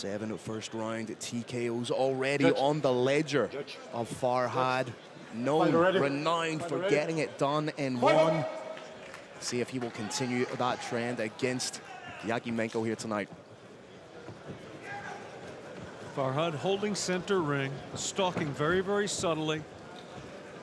7 first round TKOs already on the ledger of Farhad. Renowned for getting it done in one. See if he will continue that trend against Yakimenko here tonight. Farhad holding center ring, stalking very, very subtly,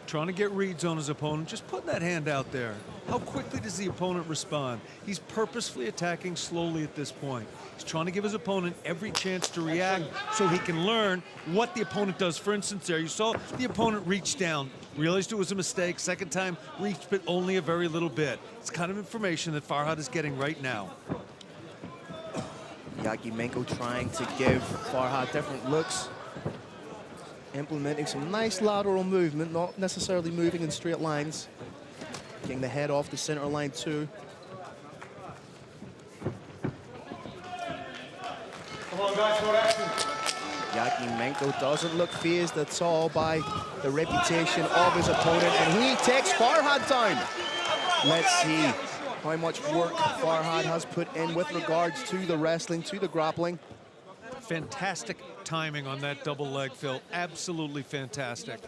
trying to get reads on his opponent, just putting that hand out there. How quickly does the opponent respond? He's purposefully attacking slowly at this point. He's trying to give his opponent every chance to react so he can learn what the opponent does. For instance, there you saw the opponent reach down, realized it was a mistake, second time reached, but only a very little bit. It's kind of information that Farhad is getting right now. Yakimenko trying to give Farhad different looks, implementing some nice lateral movement, not necessarily moving in straight lines. Getting the head off the center line too. Come on, guys, for action. Yakimenko doesn't look fazed at all by the reputation of his opponent, and he takes Farhad down. Let's see how much work Farhad has put in with regards to the wrestling, to the grappling. Fantastic timing on that double leg, Phil. Absolutely fantastic.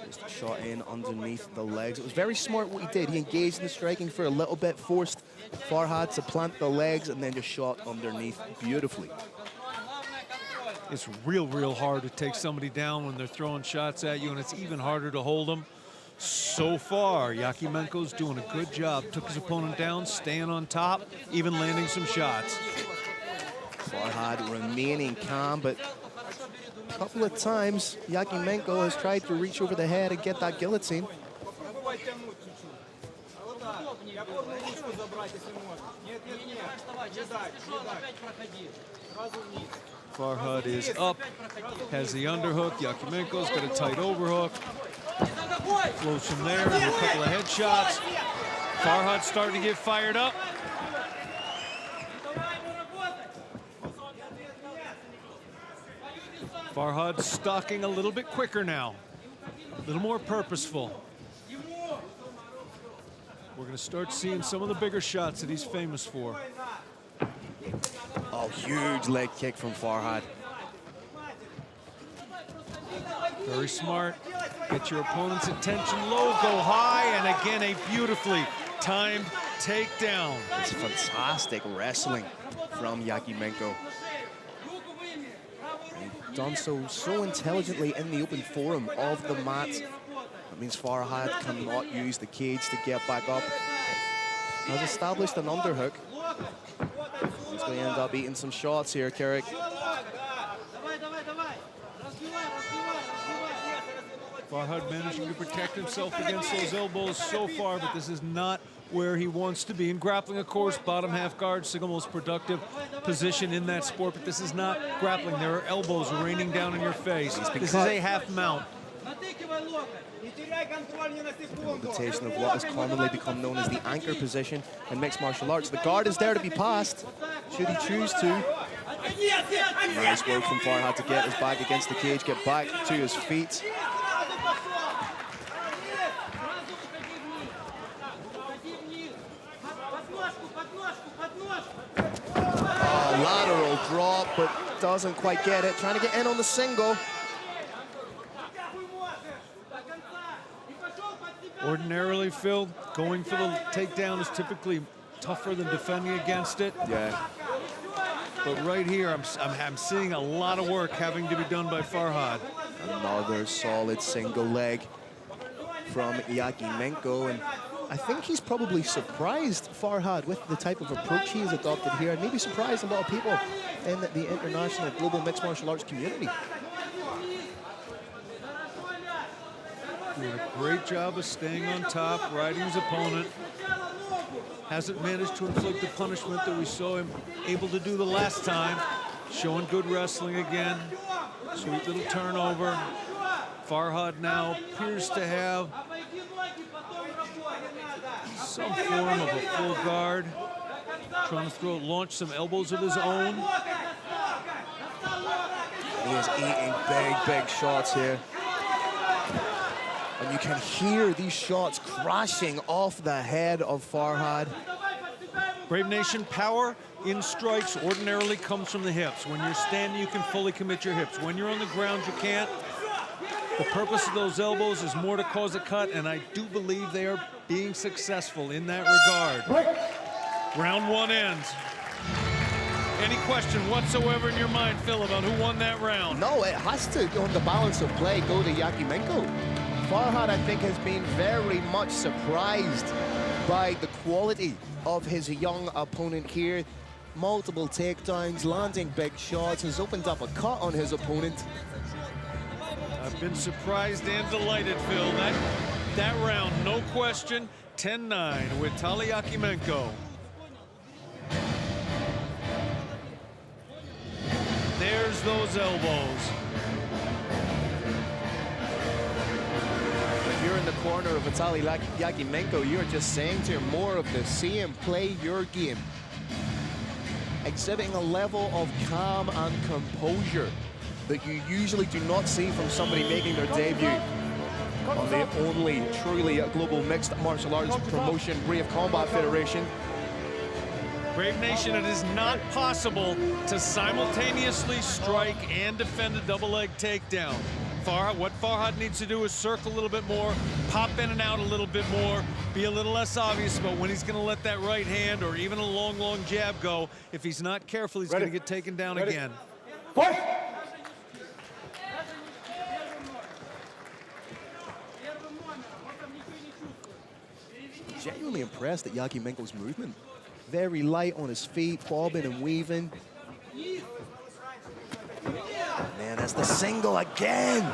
Just shot in underneath the legs. It was very smart what he did. He engaged in the striking for a little bit, forced Farhad to plant the legs, and then just shot underneath beautifully. It's real hard to take somebody down when they're throwing shots at you, and it's even harder to hold them. So far, Yakimenko's doing a good job. Took his opponent down, staying on top, even landing some shots. Farhad remaining calm, but a couple of times Yakimenko has tried to reach over the head and get that guillotine. Farhad is up, has the underhook. Yakimenko's got a tight overhook. Flows from there, and a couple of headshots. Farhad starting to get fired up. Farhad stalking a little bit quicker now, a little more purposeful. We're going to start seeing some of the bigger shots that he's famous for. Oh, huge leg kick from Farhad. Very smart. Get your opponent's attention low, go high, and again a beautifully timed takedown. It's fantastic wrestling from Yakimenko. And done so intelligently in the open forum of the mat. That means Farhad cannot use the cage to get back up. Has established an underhook. He's going to end up eating some shots here, Carrick. Farhad managing to protect himself against those elbows so far, but this is not where he wants to be. In grappling, of course, bottom half guard, single most productive position in that sport, but this is not grappling. There are elbows raining down in your face. This is a half mount. Implementation of what has commonly become known as the anchor position in mixed martial arts. The guard is there to be passed, should he choose to. Nice work from Farhad to get his back against the cage, get back to his feet. Lateral drop, but doesn't quite get it. Trying to get in on the single. Ordinarily, Phil, going for the takedown is typically tougher than defending against it. Yeah. But right here, I'm seeing a lot of work having to be done by Farhad. Another solid single leg from Yakimenko, and I think he's probably surprised Farhad with the type of approach he has adopted here, and maybe surprised a lot of people in the international global mixed martial arts community. Doing a great job of staying on top, riding his opponent. Hasn't managed to inflict the punishment that we saw him able to do the last time. Showing good wrestling again. Sweet little turnover. Farhad now appears to have some form of a full guard. Trying to launch some elbows of his own. He is eating big shots here. And you can hear these shots crashing off the head of Farhad. Brave Nation, power in strikes ordinarily comes from the hips. When you're standing, you can fully commit your hips. When you're on the ground, you can't. The purpose of those elbows is more to cause a cut, and I do believe they are being successful in that regard. Round one ends. Any question whatsoever in your mind, Phil, about who won that round? No, it has to, on the balance of play, go to Yakimenko. Farhad, I think, has been very much surprised by the quality of his young opponent here. Multiple takedowns, landing big shots, has opened up a cut on his opponent. I've been surprised and delighted, Phil. That round, no question, 10-9 with Vitaliy Yakimenko. There's those elbows. If you're in the corner of Vitaliy Yakimenko, you're just saying to him, more of the same, play your game. Exhibiting a level of calm and composure that you usually do not see from somebody making their debut on the only truly global mixed martial arts promotion, Brave Combat Federation. Brave Nation, it is not possible to simultaneously strike and defend a double leg takedown. What Farhad needs to do is circle a little bit more, pop in and out a little bit more, be a little less obvious about when he's going to let that right hand or even a long, long jab go. If he's not careful, he's going to get taken down again. Fight! Genuinely impressed at Yakimenko's movement. Very light on his feet, bobbing and weaving. Man, that's the single again.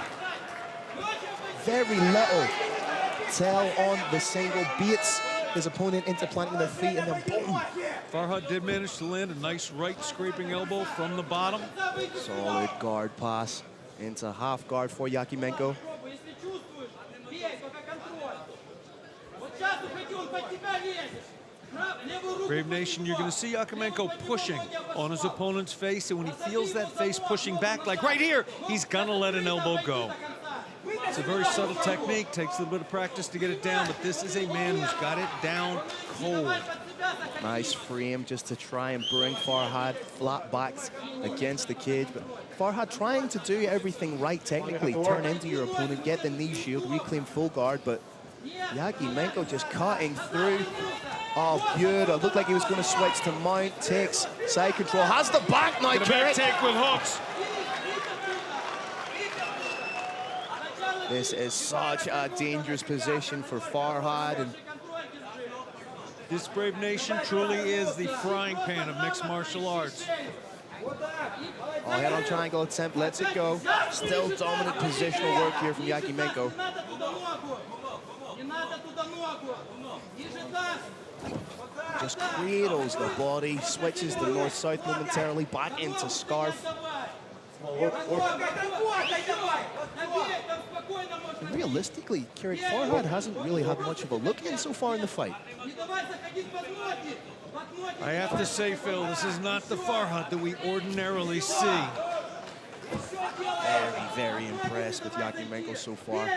Very little tell on the single. Beats his opponent into planting their feet, and then boom. Farhad did manage to land a nice right scraping elbow from the bottom. Solid guard pass into half guard for Yakimenko. Brave Nation, you're going to see Yakimenko pushing on his opponent's face, and when he feels that face pushing back, like right here, he's going to let an elbow go. It's a very subtle technique, takes a little bit of practice to get it down, but this is a man who's got it down cold. Nice frame just to try and bring Farhad flat backed against the cage, but Farhad trying to do everything right technically, turn into your opponent, get the knee shield, reclaim full guard, but Yakimenko just cutting through. Oh, beautiful. Looked like he was going to switch to mount, takes side control, has the back now. The back take with hooks. This is such a dangerous position for Farhad. And this Brave Nation truly is the frying pan of mixed martial arts. oh, head on triangle attempt, lets it go. Still dominant positional work here from Yakimenko. Just cradles the body, switches to north-south momentarily, back into scarf. And realistically, Kirik, Farhad hasn't really had much of a look in so far in the fight. I have to say, Phil, this is not the Farhad that we ordinarily see. Very, very impressed with Yakimenko so far.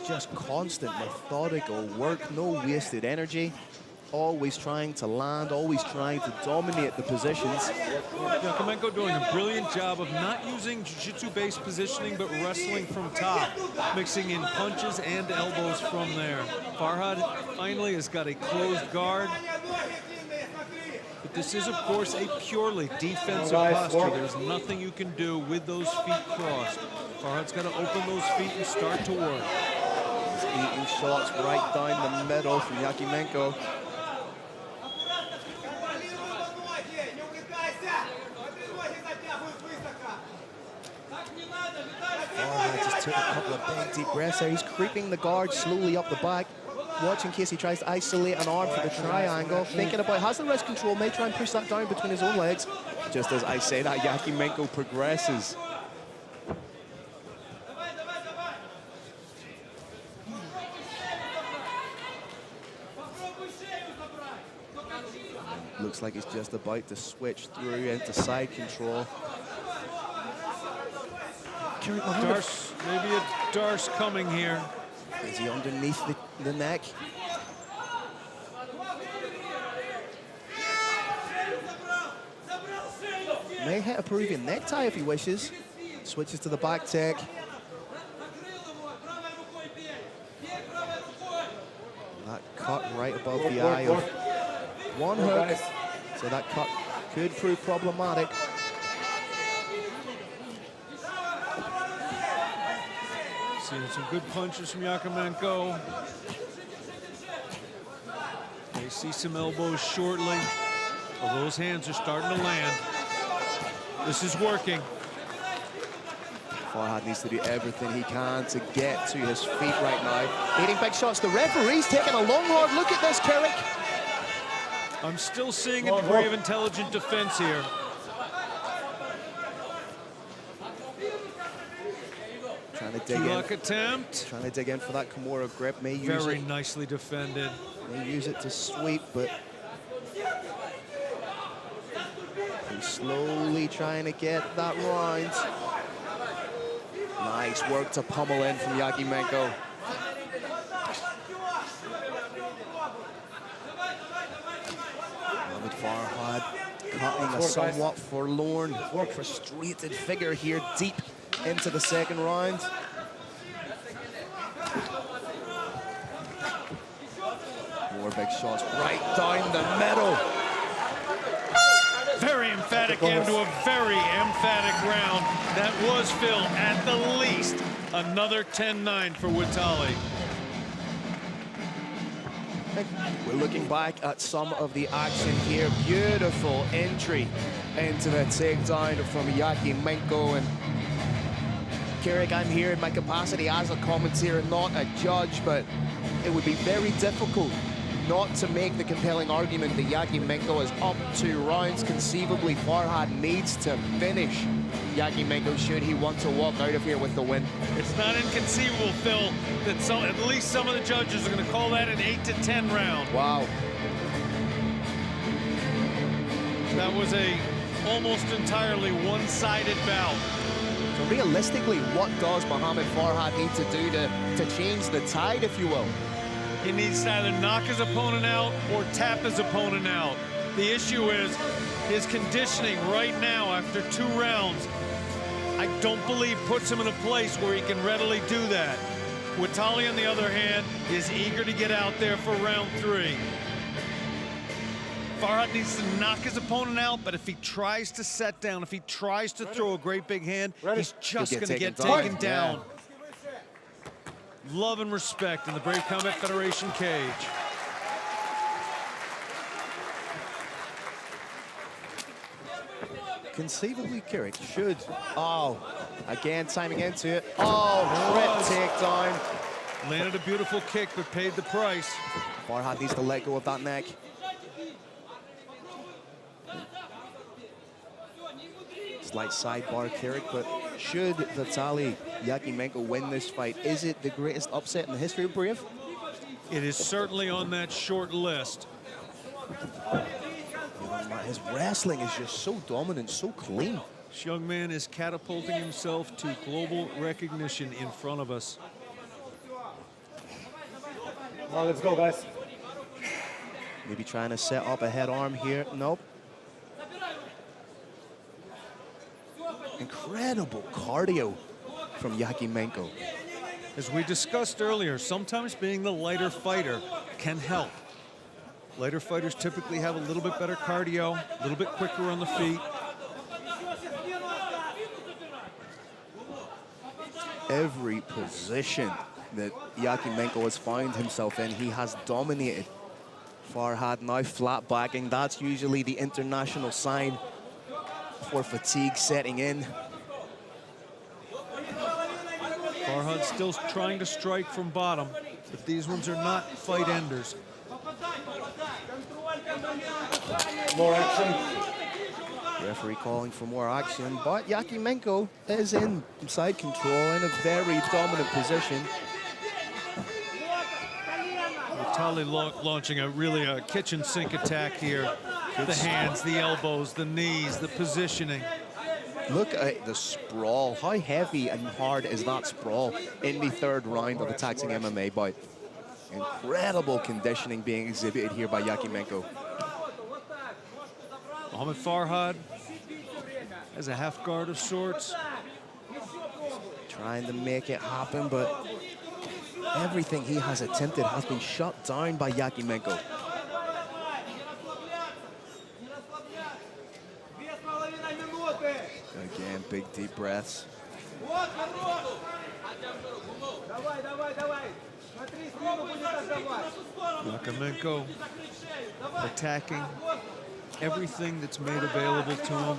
Just constant, methodical work, no wasted energy. Always trying to land, always trying to dominate the positions. Yakimenko doing a brilliant job of not using jiu-jitsu-based positioning, but wrestling from top, mixing in punches and elbows from there. Farhad finally has got a closed guard. But this is, of course, a purely defensive posture. There's nothing you can do with those feet crossed. Farhad's got to open those feet and start to work. He's eating shots right down the middle from Yakimenko. Farhad just took a couple of big deep breaths there. He's creeping the guard slowly up the back. Watch in case he tries to isolate an arm for the triangle. Thinking about, has the wrist control, may try and push that down between his own legs. Just as I say that, Yakimenko progresses. Looks like he's just about to switch through into side control. Darce, maybe a Darce coming here. Is he underneath the neck? May hit a Peruvian necktie if he wishes. Switches to the back tech. That cut right above the eye of one hook. So that cut could prove problematic. Seeing some good punches from Yakimenko. May see some elbows shortly. Well, those hands are starting to land. This is working. Farhad needs to do everything he can to get to his feet right now. Hitting big shots. The referee's taking a long, hard look at this, Carrick. I'm still seeing a degree of intelligent defense here. Trying to dig Two-lock in. attempt. Trying to dig in for that Kimura grip. May use Very it. nicely defended. May use it to sweep, but he's slowly trying to get that round. Nice work to pummel in from Yakimenko. Mohammad Farhad cutting a somewhat forlorn, frustrated figure here deep into the second round. More big shots right down the middle. Very emphatic end to a very emphatic round. That was, Phil, at the least, another 10-9 for Vitaliy. We're looking back at some of the action here. Beautiful entry into the takedown from Yakimenko. And Carrick, I'm here in my capacity as a commentator, not a judge, but it would be very difficult not to make the compelling argument that Yakimenko is up 2 rounds. Conceivably, Farhad needs to finish Yakimenko should he want to walk out of here with the win. It's not inconceivable, Phil, that at least some of the judges are going to call that an 8-10 round. Wow. That was a almost entirely one-sided bout. So realistically, what does Mohammad Farhad need to do to change the tide, if you will? He needs to either knock his opponent out or tap his opponent out. The issue is his conditioning right now after 2 rounds, I don't believe puts him in a place where he can readily do that. Vitaliy, on the other hand, is eager to get out there for round 3. Farhad needs to knock his opponent out, but if he tries to set down, if he tries to throw a great big hand, he's just going to get taken down. Yeah. Love and respect in the Brave Combat Federation cage. Conceivably, Carrick should. Oh, again, timing into it. Oh, grip takedown. Landed a beautiful kick, but paid the price. Farhad needs to let go of that neck. Slight sidebar, Carrick, but should Vitaliy Yakimenko win this fight, is it the greatest upset in the history of Brave? It is certainly on that short list. His wrestling is just so dominant, so clean. This young man is catapulting himself to global recognition in front of us. All right, let's go, guys. Maybe trying to set up a head arm here. Nope. Incredible cardio from Yakimenko. As we discussed earlier, sometimes being the lighter fighter can help. Lighter fighters typically have a little bit better cardio, a little bit quicker on the feet. Every position that Yakimenko has found himself in, he has dominated. Farhad now flat backing. That's usually the international sign for fatigue setting in. Farhad still trying to strike from bottom, but these ones are not fight enders. More action. Referee calling for more action, but Yakimenko is in side control in a very dominant position. Vitaliy launching a kitchen sink attack here. The hands, the elbows, the knees, the positioning. Look at the sprawl. How heavy and hard is that sprawl in the third round of a taxing MMA bout? Incredible conditioning being exhibited here by Yakimenko. Mohammad Farhad has a half guard of sorts. Trying to make it happen, but everything he has attempted has been shut down by Yakimenko. Again, big deep breaths. Yakimenko attacking everything that's made available to him.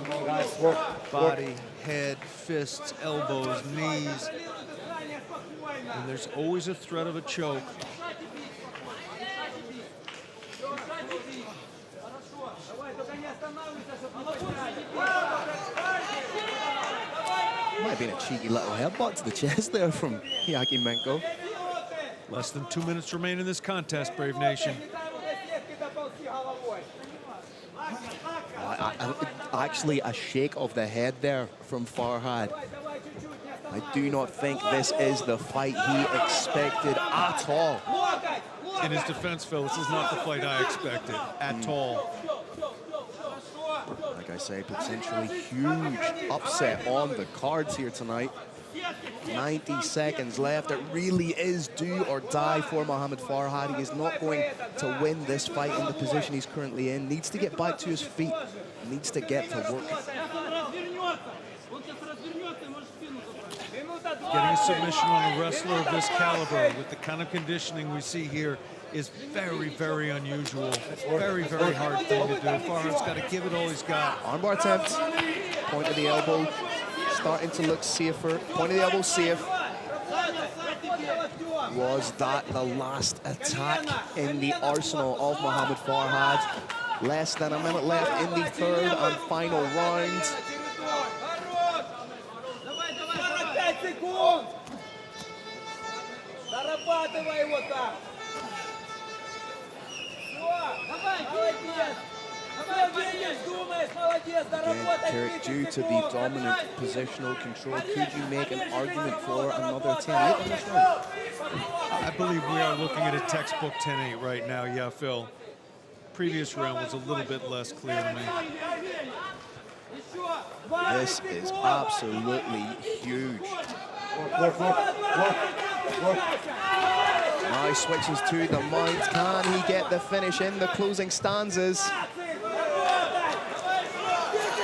Body, head, fists, elbows, knees. And there's always a threat of a choke. Might have been a cheeky little headbutt to the chest there from Yakimenko. Less than 2 minutes remain in this contest, Brave Nation. Actually, a shake of the head there from Farhad. I do not think this is the fight he expected at all. In his defense, Phil, this is not the fight I expected at all. Like I say, potentially huge upset on the cards here tonight. 90 seconds left. It really is do or die for Mohammad Farhad. He is not going to win this fight in the position he's currently in. Needs to get back to his feet. Needs to get to work. Getting a submission on a wrestler of this caliber with the kind of conditioning we see here is very, very unusual. Very, very hard thing to do. Farhad's got to give it all he's got. Armbar attempt. Point of the elbow. Starting to look safer. Point of the elbow safe. Was that the last attack in the arsenal of Mohammad Farhad? Less than a minute left in the third and final round. Again, due to the dominant positional control, could you make an argument for another 10-8 in this round? I believe we are looking at a textbook 10-8 right now, yeah, Phil. Previous round was a little bit less clear to me. This is absolutely huge. Now he switches to the mount. Can he get the finish in the closing stanzas?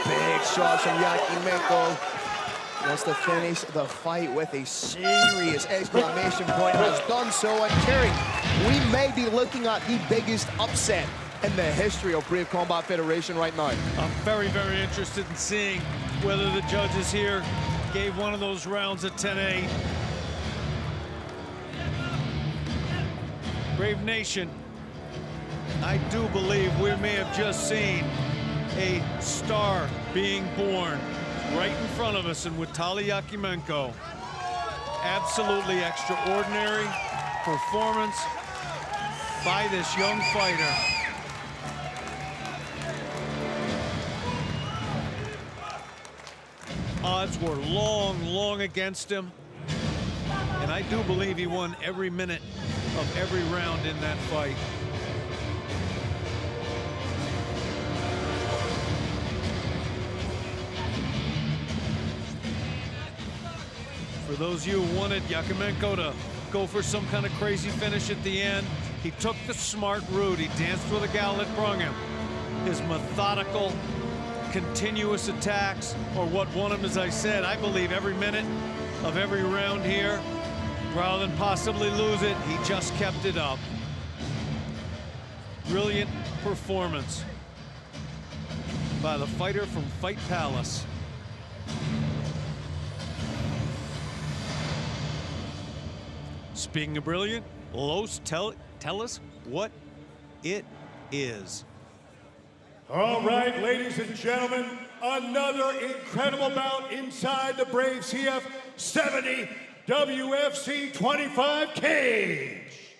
Big shots from Yakimenko. Wants to finish the fight with a serious exclamation point. Has done so. And Kerry, we may be looking at the biggest upset in the history of Brave Combat Federation right now. I'm very, very interested in seeing whether the judges here gave one of those rounds a 10-8. Brave Nation, I do believe we may have just seen a star being born right in front of us in Vitaliy Yakimenko. Absolutely extraordinary performance by this young fighter. Odds were long, long against him. And I do believe he won every minute of every round in that fight. For those of you who wanted Yakimenko to go for some kind of crazy finish at the end, he took the smart route. He danced with a gal that brung him. His methodical, continuous attacks are what won him, as I said. I believe every minute of every round here, rather than possibly lose it, he just kept it up. Brilliant performance by the fighter from Fight Palace. Speaking of brilliant, Los, tell us what it is. All right, ladies and gentlemen, another incredible bout inside the Brave CF 70 WFC 25 cage.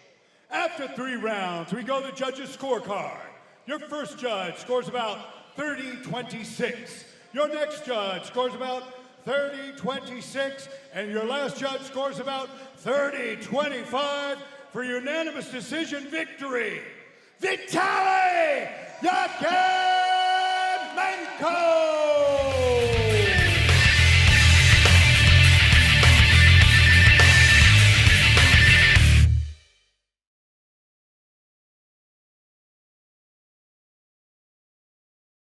After 3 rounds, we go to the judges' scorecard. Your first judge scores about 30-26. Your next judge scores about 30-26, and your last judge scores about 30-25 for unanimous decision victory. Vitaliy!